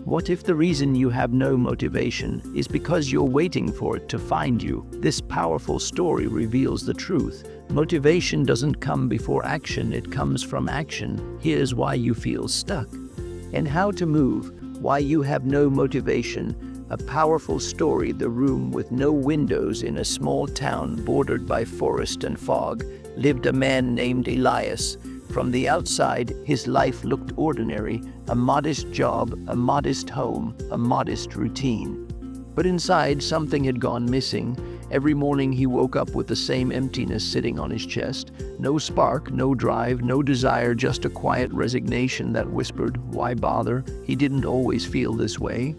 What if the reason you have no motivation is because you're waiting for it to find you? This powerful story reveals the truth. Motivation doesn't come before action, it comes from action. Here's why you feel stuck and how to move. Why you have no motivation. A powerful story. The room with no windows in a small town bordered by forest and fog lived a man named Elias. From the outside, his life looked ordinary, a modest job, a modest home, a modest routine. But inside, something had gone missing. Every morning he woke up with the same emptiness sitting on his chest. No spark, no drive, no desire, just a quiet resignation that whispered, "Why bother?" He didn't always feel this way.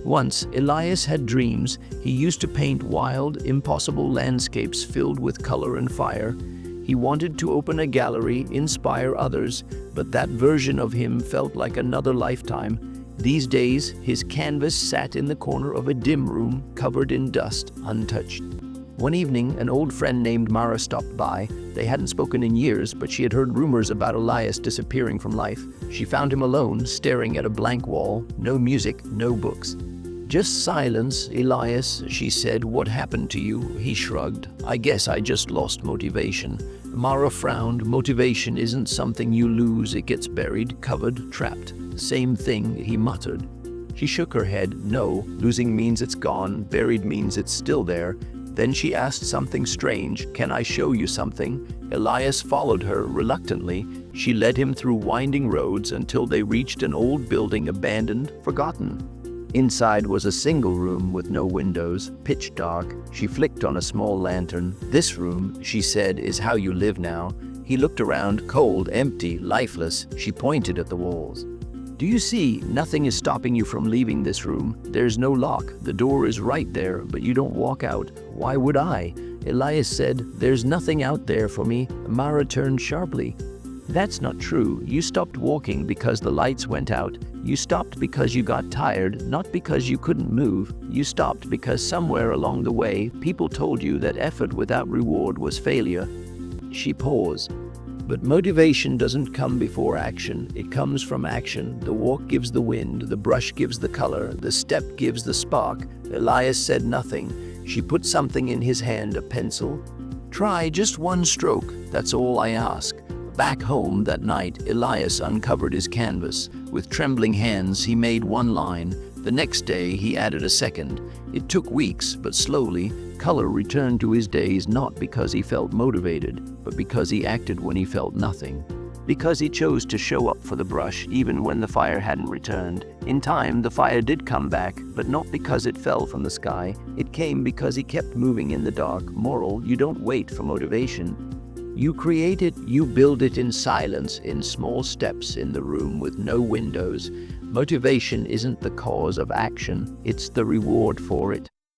Once, Elias had dreams. He used to paint wild, impossible landscapes filled with color and fire. He wanted to open a gallery, inspire others, but that version of him felt like another lifetime. These days, his canvas sat in the corner of a dim room, covered in dust, untouched. One evening, an old friend named Mara stopped by. They hadn't spoken in years, but she had heard rumors about Elias disappearing from life. She found him alone, staring at a blank wall. No music, no books. "Just silence, Elias," she said. "What happened to you?" He shrugged. "I guess I just lost motivation." Mara frowned. "Motivation isn't something you lose, it gets buried, covered, trapped." "Same thing," he muttered. She shook her head. "No, losing means it's gone, buried means it's still there." Then she asked something strange. "Can I show you something?" Elias followed her reluctantly. She led him through winding roads until they reached an old building, abandoned, forgotten. Inside was a single room with no windows, pitch dark. She flicked on a small lantern. "This room," she said, "is how you live now." He looked around, cold, empty, lifeless. She pointed at the walls. "Do you see? Nothing is stopping you from leaving this room. There's no lock. The door is right there, but you don't walk out." "Why would I?" Elias said. "There's nothing out there for me." Mara turned sharply. "That's not true. You stopped walking because the lights went out. You stopped because you got tired, not because you couldn't move. You stopped because somewhere along the way, people told you that effort without reward was failure." She paused. But motivation doesn't come before action. It comes from action. The walk gives the wind, the brush gives the color, the step gives the spark. Elias said nothing. She put something in his hand, a pencil. "Try just one stroke, that's all I ask." Back home that night, Elias uncovered his canvas. With trembling hands, he made one line. The next day, he added a second. It took weeks, but slowly, color returned to his days, not because he felt motivated, but because he acted when he felt nothing. Because he chose to show up for the brush, even when the fire hadn't returned. In time, the fire did come back, but not because it fell from the sky. It came because he kept moving in the dark. Moral: you don't wait for motivation. You create it, you build it in silence, in small steps, in the room with no windows. Motivation isn't the cause of action, it's the reward for it.